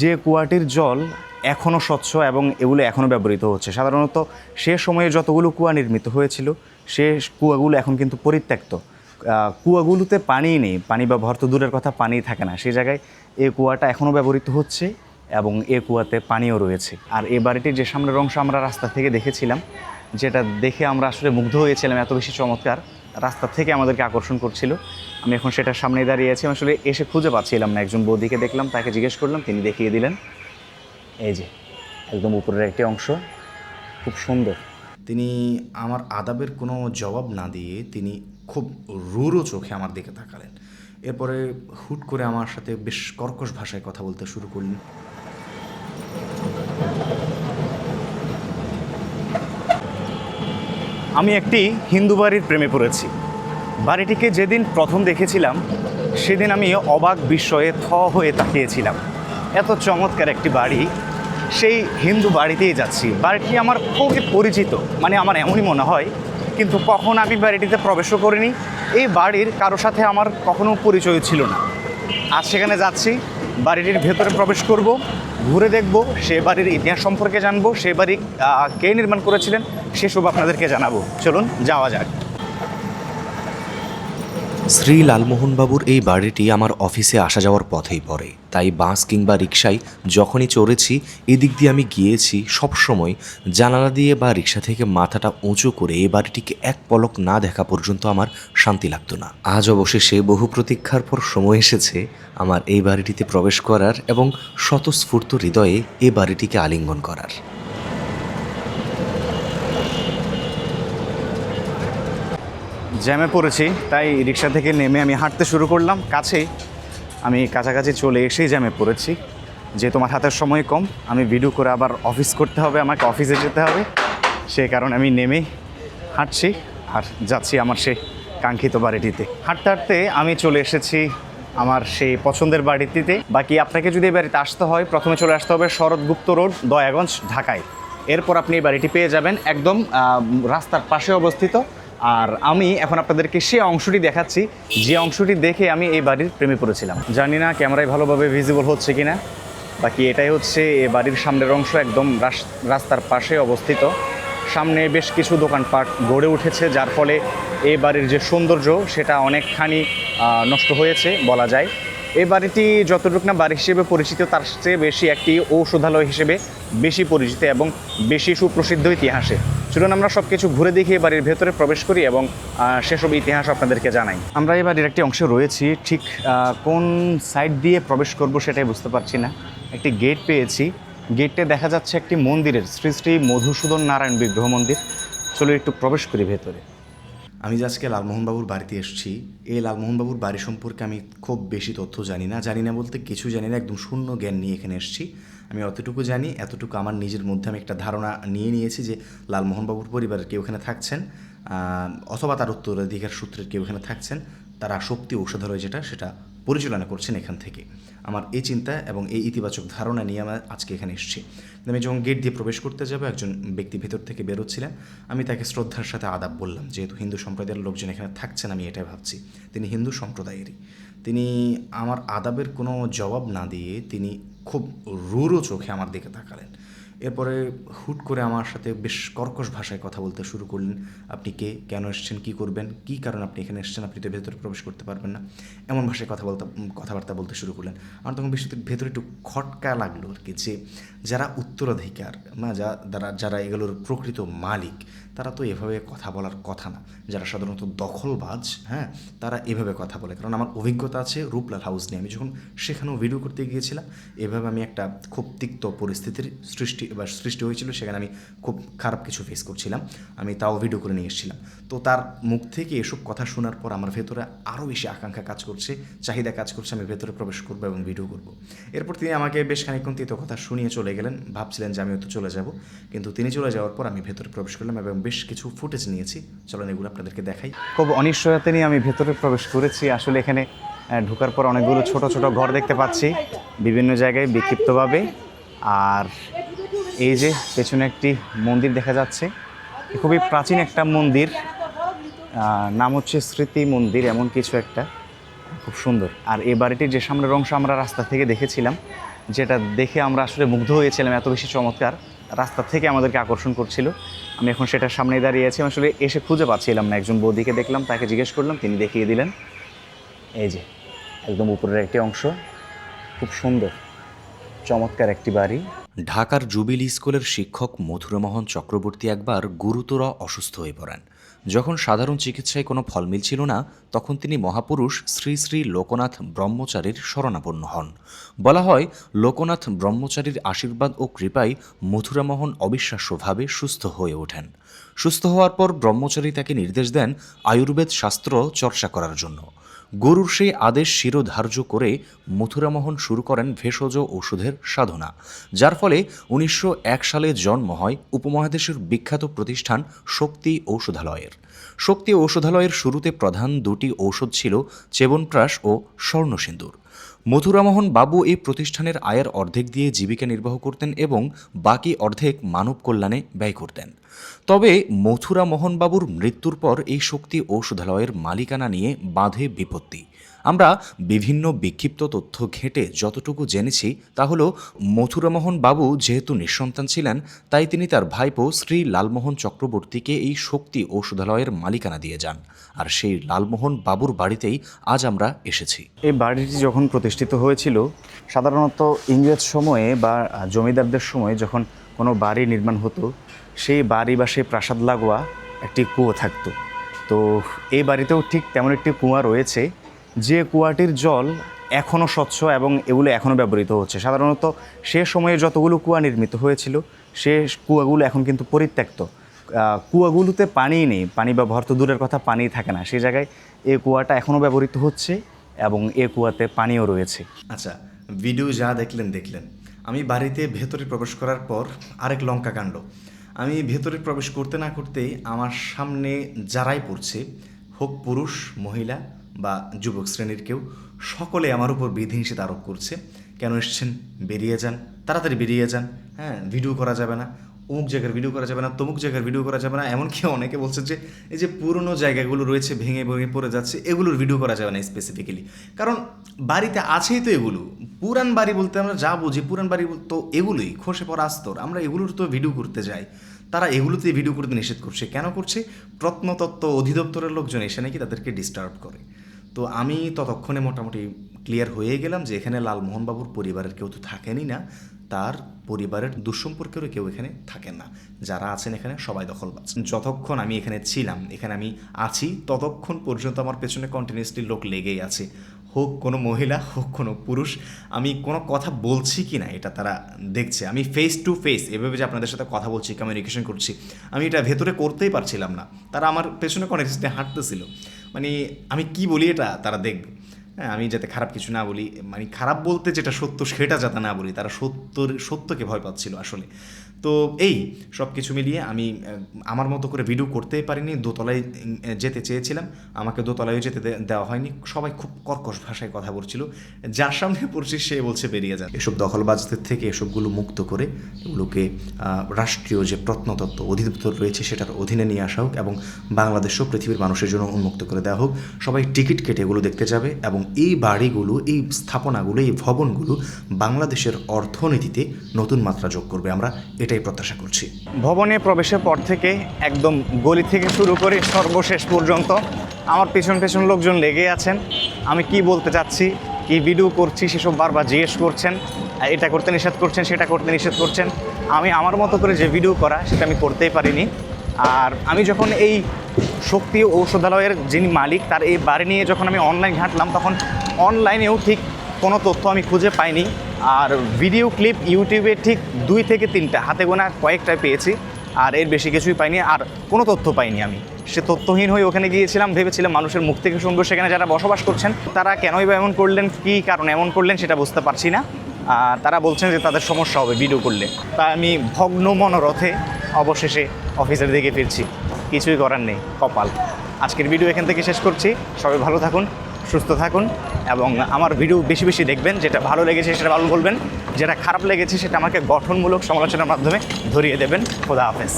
যে কুয়াটির জল এখনও স্বচ্ছ এবং এগুলো এখনও ব্যবহৃত হচ্ছে। সাধারণত সে সময়ে যতগুলো কুয়া নির্মিত হয়েছিল সে কুয়াগুলো এখন কিন্তু পরিত্যক্ত। কুয়াগুলোতে পানি নেই, পানি ব্যবহার তো দূরের কথা, পানি থাকে না। সেই জায়গায় এই কুয়াটা এখনও ব্যবহৃত হচ্ছে এবং এ কুয়াতে পানিও রয়েছে। আর এই বাড়িটির যে সামনের অংশ আমরা রাস্তা থেকে দেখেছিলাম, যেটা দেখে আমরা আসলে মুগ্ধ হয়েছিলাম, এত বেশি চমৎকার, রাস্তা থেকে আমাদেরকে আকর্ষণ করছিল। আমি এখন সেটার সামনেই দাঁড়িয়ে আছি। আসলে এসে খুঁজে পাচ্ছিলাম না, একজন বৌদিকে দেখলাম, তাকে জিজ্ঞেস করলাম, তিনি দেখিয়ে দিলেন। এই যে একদম উপরের একটি অংশ, খুব সুন্দর। তিনি আমার আদাবের কোনো জবাব না দিয়ে তিনি খুব রূঢ় চোখে আমার দিকে তাকালেন। এরপরে হুট করে আমার সাথে বেশ কর্কশ ভাষায় কথা বলতে শুরু করলেন। আমি একটি হিন্দু বাড়ির প্রেমে পড়েছি। বাড়িটিকে যেদিন প্রথম দেখেছিলাম সেদিন আমি অবাক বিস্ময়ে হয়ে তাকিয়েছিলাম। এত চমৎকার একটি বাড়ি, সেই হিন্দু বাড়িতেই যাচ্ছি। বাড়িটি আমার খুবই পরিচিত, মানে আমার এমনই মনে হয়, কিন্তু কখন আমি বাড়িটিতে প্রবেশও করিনি, এই বাড়ির কারো সাথে আমার কখনো পরিচয় ছিল না। আজ সেখানে যাচ্ছি, বাড়িটির ভেতরে প্রবেশ করব, ঘুরে দেখব, সে বাড়ির ইতিহাস সম্পর্কে জানবো, সে বাড়ি কে নির্মাণ করেছিলেন সেসব আপনাদেরকে জানাবো। চলুন যাওয়া যাক। শ্রী লালমোহনবাবুর এই বাড়িটি আমার অফিসে আসা যাওয়ার পথেই পড়ে, তাই বাস কিংবা রিকশায় যখনই চড়েছি, এদিক দিয়ে আমি গিয়েছি, সবসময় জানালা দিয়ে বা রিকশা থেকে মাথাটা উঁচু করে এই বাড়িটিকে এক পলক না দেখা পর্যন্ত আমার শান্তি লাগতো না। আজ অবশেষে বহু প্রতীক্ষার পর সময় এসেছে আমার এই বাড়িটিতে প্রবেশ করার এবং স্বতঃস্ফূর্ত হৃদয়ে এই বাড়িটিকে আলিঙ্গন করার। জ্যামে পড়েছি, তাই রিক্সা থেকে নেমে আমি হাঁটতে শুরু করলাম। আমি কাছাকাছি চলে এসেই জ্যামে পড়েছি। যেহেতু আমার হাতের সময় কম, আমি ভিডিও করে আবার অফিস করতে হবে, আমাকে অফিসে যেতে হবে, সে কারণে আমি নেমে হাঁটছি আর যাচ্ছি আমার সেই কাঙ্ক্ষিত বাড়িটিতে। হাঁটতে হাঁটতে আমি চলে এসেছি আমার সেই পছন্দের বাড়িটিতে। বাকি আপনাকে যদি এই বাড়িতে আসতে হয়, প্রথমে চলে আসতে হবে শরৎগুপ্ত রোড, দয়াগঞ্জ, ঢাকায়। এরপর আপনি এই বাড়িটি পেয়ে যাবেন একদম রাস্তার পাশে অবস্থিত। আর আমি এখন আপনাদেরকে সে অংশটি দেখাচ্ছি যে অংশটি দেখে আমি এই বাড়ির প্রেমে পড়েছিলাম। জানি না ক্যামেরায় ভালোভাবে ভিজিবল হচ্ছে কিনা। বাকি এটাই হচ্ছে এই বাড়ির সামনের অংশ, একদম রাস্তার পাশে অবস্থিত। সামনে বেশ কিছু দোকানপাট গড়ে উঠেছে, যার ফলে এই বাড়ির যে সৌন্দর্য সেটা অনেকখানি নষ্ট হয়েছে বলা যায়। এই বাড়িটি যতটুকু না বাড়ি হিসেবে পরিচিত, তার চেয়ে বেশি একটি ঔষধালয় হিসেবে বেশি পরিচিত এবং বেশি সুপ্রসিদ্ধ ইতিহাসে। চলুন আমরা সব কিছু ঘুরে দেখে বাড়ির ভেতরে প্রবেশ করি এবং সেসব ইতিহাস আপনাদেরকে জানাই। আমরা এই বাড়ির একটি অংশে রয়েছি, ঠিক কোন সাইড দিয়ে প্রবেশ করব সেটাই বুঝতে পারছি না। একটি গেট পেয়েছি, গেটে দেখা যাচ্ছে একটি মন্দিরের, শ্রী শ্রী মধুসূদন নারায়ণ বিগ্রহ মন্দির। চলো একটু প্রবেশ করি ভেতরে। আমি যে আজকে লালমোহনবাবুর বাড়িতে এসেছি, এই লালমোহনবাবুর বাড়ি সম্পর্কে আমি খুব বেশি তথ্য জানি না বলতে কিছু জানি না, একদম শূন্য জ্ঞান নিয়ে এখানে এসেছি। আমি অতটুকু জানি, এতটুকু আমার নিজের মধ্যে আমি একটা ধারণা নিয়েছি যে লালমোহনবাবুর পরিবারের কেউ এখানে থাকছেন, অথবা তার উত্তরাধিকার সূত্রের কেউ এখানে থাকছেন। তারা শক্তি ঔষধালয় সেটা পরিচালনা করছেন এখান থেকে। আমার এই চিন্তা এবং এই ইতিবাচক ধারণা নিয়ে আমি আজকে এখানে এসেছি। আমি যখন গেট দিয়ে প্রবেশ করতে যাব, একজন ব্যক্তি ভেতর থেকে বেরোচ্ছিলেন। আমি তাকে শ্রদ্ধার সাথে আদাব বললাম, যেহেতু হিন্দু সম্প্রদায়ের লোকজন এখানে থাকছেন, আমি এটাই ভাবছি তিনি হিন্দু সম্প্রদায়েরই। তিনি আমার আদাবের কোনো জবাব না দিয়ে তিনি খুব রূঢ় চোখে আমার দিকে তাকালেন। এরপরে হুট করে আমার সাথে বেশ কর্কশ ভাষায় কথা বলতে শুরু করলেন। আপনি কে, কেন এসেছেন, কী করবেন, কী কারণে আপনি এখানে এসেছেন, আপনি তো ভেতরে প্রবেশ করতে পারবেন না, এমন ভাষায় কথাবার্তা বলতে শুরু করলেন। আমার তখন বেশ ভেতরে একটু খটকা লাগলো আর কি, যে যারা উত্তরাধিকার যারা এগুলোর প্রকৃত মালিক, তারা তো এভাবে কথা বলার কথা না। যারা সাধারণত দখলবাজ, হ্যাঁ, তারা এভাবে কথা বলে। কারণ আমার অভিজ্ঞতা আছে রূপলাল হাউস নিয়ে। আমি যখন সেখানেও ভিডিও করতে গিয়েছিলাম, এভাবে আমি একটা খুব তিক্ত পরিস্থিতির সৃষ্টি হয়েছিল। সেখানে আমি খুব খারাপ কিছু ফেস করছিলাম, আমি তাও ভিডিও করে নিয়ে এসেছিলাম। তো তার মুখ থেকে এসব কথা শোনার পর আমার ভেতরে আরও বেশি আকাঙ্ক্ষা কাজ করছে, চাহিদা কাজ করছে, আমি ভেতরে প্রবেশ করবো এবং ভিডিও করব। এরপর তিনি আমাকে বেশ খানিকক্ষণ তিতো কথা শুনিয়ে চলে গেলেন। ভাবছিলেন যে আমি হয়তো চলে যাব, কিন্তু তিনি চলে যাওয়ার পর আমি ভেতরে প্রবেশ করলাম এবং বেশ কিছু ফুটেজ নিয়েছি। চলেন এগুলো আপনাদেরকে দেখাই। খুব অনিশ্চয়তা নিয়ে আমি ভেতরে প্রবেশ করেছি। আসলে এখানে ঢোকার পর অনেকগুলো ছোট ছোট ঘর দেখতে পাচ্ছি বিভিন্ন জায়গায় বিক্ষিপ্তভাবে। আর এই যে পেছনে একটি মন্দির দেখা যাচ্ছে, খুবই প্রাচীন একটা মন্দির, নাম হচ্ছে স্মৃতি মন্দির এমন কিছু একটা, খুব সুন্দর। আর এই বাড়িটির যে সামনের অংশ আমরা রাস্তা থেকে দেখেছিলাম, যেটা দেখে আমরা আসলে মুগ্ধ হয়েছিলাম, এত বেশি চমৎকার, রাস্তা থেকে আমাদেরকে আকর্ষণ করছিল। আমি এখন সেটার সামনে দাঁড়িয়ে আছি। আমি আসলে এসে খুঁজে পাচ্ছিলাম না, একজন বৌদিকে দেখলাম, তাকে জিজ্ঞেস করলাম, তিনি দেখিয়ে দিলেন। এই যে একদম উপরের একটি অংশ, খুব সুন্দর চমৎকার একটি বাড়ি। ঢাকার জুবিলি স্কুলের শিক্ষক মথুরামোহন চক্রবর্তী একবার গুরুতর অসুস্থ হয়ে পড়েন। যখন সাধারণ চিকিৎসায় কোনো ফল মিলছিল না, তখন তিনি মহাপুরুষ শ্রী শ্রী লোকনাথ ব্রহ্মচারীর শরণাপন্ন হন। বলা হয়, লোকনাথ ব্রহ্মচারীর আশীর্বাদ ও কৃপায় মথুরামোহন অবিশ্বাস্যভাবে সুস্থ হয়ে ওঠেন। সুস্থ হওয়ার পর ব্রহ্মচারী তাকে নির্দেশ দেন আয়ুর্বেদ শাস্ত্র চর্চা করার জন্য। গুরুর সেই আদেশ শিরোধার্য করে মথুরামোহন শুরু করেন ভেষজ ওষুধের সাধনা, যার ফলে 1901 সালে জন্ম হয় উপমহাদেশের বিখ্যাত প্রতিষ্ঠান শক্তি ঔষধালয়ের। শক্তি ঔষধালয়ের শুরুতে প্রধান দুটি ঔষধ ছিল চ্যবনপ্রাশ ও স্বর্ণসিন্দুর। মথুরামোহন বাবু এই প্রতিষ্ঠানের আয়ের অর্ধেক দিয়ে জীবিকা নির্বাহ করতেন এবং বাকি অর্ধেক মানব কল্যাণে ব্যয় করতেন। তবে মথুরামোহন বাবুর মৃত্যুর পর এই শক্তি ঔষধালয়ের মালিকানা নিয়ে বাঁধে বিপত্তি। আমরা বিভিন্ন বিক্ষিপ্ত তথ্য ঘেঁটে যতটুকু জেনেছি তা হলো, মথুরামোহন বাবু যেহেতু নিঃসন্তান ছিলেন, তাই তিনি তার ভাইপো শ্রী লালমোহন চক্রবর্তীকে এই শক্তি ঔষধালয়ের মালিকানা দিয়ে যান। আর সেই লালমোহন বাবুর বাড়িতেই আজ আমরা এসেছি। এই বাড়িটি যখন প্রতিষ্ঠিত হয়েছিল, সাধারণত ইংরেজ সময়ে বা জমিদারদের সময়ে যখন কোনো বাড়ি নির্মাণ হতো, সেই বাড়ি বা সেই প্রাসাদ লাগোয়া একটি কুয়ো থাকতো। তো এই বাড়িতেও ঠিক তেমন একটি কুয়া রয়েছে, যে কুয়াটির জল এখনও স্বচ্ছ এবং এগুলো এখনও ব্যবহৃত হচ্ছে। সাধারণত সে সময়ে যতগুলো কুয়া নির্মিত হয়েছিল, সে কুয়াগুলো এখন কিন্তু পরিত্যক্ত। কুয়াগুলোতে পানি নেই, পানি ব্যবহার তো দূরের কথা, পানি থাকে না। সেই জায়গায় এই কুয়াটা এখনও ব্যবহৃত হচ্ছে এবং এ কুয়াতে পানিও রয়েছে। আচ্ছা, ভিডিও যা দেখলেন। আমি বাড়িতে ভেতরে প্রবেশ করার পর আরেক লঙ্কা কাণ্ড। আমি ভেতরে প্রবেশ করতে না করতেই আমার সামনে যারাই পড়ছে, হোক পুরুষ, মহিলা বা যুবক শ্রেণীর কেউ, সকলে আমার উপর বিধিনিষেধ আরোপ করছে। কেন এসছেন? বেরিয়ে যান, তাড়াতাড়ি বেরিয়ে যান। হ্যাঁ, ভিডিও করা যাবে না, অমুক জায়গার ভিডিও করা যাবে না, তমুক জায়গার ভিডিও করা যাবে না। এমনকি অনেকে বলছে যে এই যে পুরনো জায়গাগুলো রয়েছে, ভেঙে ভেঙে পড়ে যাচ্ছে, এগুলোর ভিডিও করা যাবে না স্পেসিফিক্যালি, কারণ বাড়িতে আছেই তো এগুলো। পুরান বাড়ি বলতে আমরা যা বুঝি, পুরান বাড়ি তো এগুলোই, খসে পড়া আস্তর। আমরা এগুলোর তো ভিডিও করতে যাই, তারা এগুলোতে ভিডিও করতে নিষেধ করছে। কেন করছে? প্রত্নতত্ত্ব অধিদপ্তরের লোকজন এসে নাকি তাদেরকে ডিস্টার্ব করে। তো আমি ততক্ষণে মোটামুটি ক্লিয়ার হয়ে গেলাম যে এখানে লালমোহন বাবুর পরিবারের কেউ তো থাকেনই না, তার পরিবারের দুঃসম্পর্কেরও কেউ এখানে থাকেন না। যারা আছেন এখানে সবাই দখলবাজ। যতক্ষণ আমি এখানে ছিলাম, এখানে আমি আছি, ততক্ষণ পর্যন্ত আমার পেছনে কন্টিনিউসলি লোক লেগেই আছে, হোক কোনো মহিলা, হোক কোনো পুরুষ। আমি কোনো কথা বলছি কি না এটা তারা দেখছে। আমি ফেস টু ফেস এভাবে যে আপনাদের সাথে কথা বলছি, কমিউনিকেশন করছি, আমি এটা ভেতরে করতেই পারছিলাম না। তারা আমার পেছনে কন্টিনিউসলি হাঁটতেছিল। মানে আমি কি বলি এটা তারা দেখবে। হ্যাঁ, আমি যাতে খারাপ কিছু না বলি, মানে খারাপ বলতে যেটা সত্য সেটা যাতে না বলি, তারা সত্যকে ভয় পাচ্ছিল আসলে। তো এই সব কিছু মিলিয়ে আমি আমার মতো করে ভিডিও করতেই পারিনি। দোতলায় যেতে চেয়েছিলাম, আমাকে দোতলায় যেতে দেওয়া হয়নি। সবাই খুব কর্কশ ভাষায় কথা বলছিল। যার সামনে পড়ছি সে বলছে বেরিয়ে যান। এসব দখলবাজদের থেকে এসবগুলো মুক্ত করে এগুলোকে রাষ্ট্রীয় যে প্রত্নতত্ত্ব অধিদপ্তর রয়েছে সেটার অধীনে নিয়ে আসা হোক এবং বাংলাদেশও পৃথিবীর মানুষের জন্য উন্মুক্ত করে দেওয়া হোক। সবাই টিকিট কেটে এগুলো দেখতে যাবে এবং এই বাড়িগুলো, এই স্থাপনাগুলো, এই ভবনগুলো বাংলাদেশের অর্থনীতিতে নতুন মাত্রা যোগ করবে। আমরা এটাই প্রত্যাশা করছি। ভবনে প্রবেশের পর থেকে একদম গলি থেকে শুরু করে সর্বশেষ পর্যন্ত আমার পেছন লোকজন লেগে আছেন। আমি কি বলতে চাচ্ছি, কি ভিডিও করছি সেসব বারবার জিজ্ঞেস করছেন, এটা করতে নিষেধ করছেন, সেটা করতে নিষেধ করছেন। আমি আমার মতো করে যে ভিডিও করা সেটা আমি করতেই পারিনি। আর আমি যখন এই শক্তি ঔষধালয়ের যিনি মালিক, তার এই বাড়ি নিয়ে যখন আমি অনলাইন ঘাঁটলাম, তখন অনলাইনেও ঠিক কোনো তথ্য আমি খুঁজে পাইনি। আর ভিডিও ক্লিপ ইউটিউবে ঠিক 2 থেকে 3টা, হাতে গোনা কয়েকটা পেয়েছি, আর এর বেশি কিছুই পাইনি। আর কোনো তথ্য পাইনি আমি। সে তথ্যহীন হয়ে ওখানে গিয়েছিলাম, ভেবেছিলাম মানুষের মুখ থেকে শুনবো। সেখানে যারা বসবাস করছেন তারা কেনই বা এমন করলেন, কী কারণে এমন করলেন সেটা বুঝতে পারছি না। তারা বলছেন যে তাদের সমস্যা হবে ভিডিও করলে। তাই আমি ভগ্ন মনোরথে অবশেষে অফিসের দিকে ফিরছি। কিছুই করার নেই, কপাল। আজকের ভিডিও এখান থেকে শেষ করছি। সবাই ভালো থাকুন, সুস্থ থাকুন এবং আমার ভিডিও বেশি বেশি দেখবেন। যেটা ভালো লেগেছে সেটা ভালো বলবেন, যেটা খারাপ লেগেছে সেটা আমাকে গঠনমূলক সমালোচনার মাধ্যমে ধরিয়ে দেবেন। খোদা হাফেজ।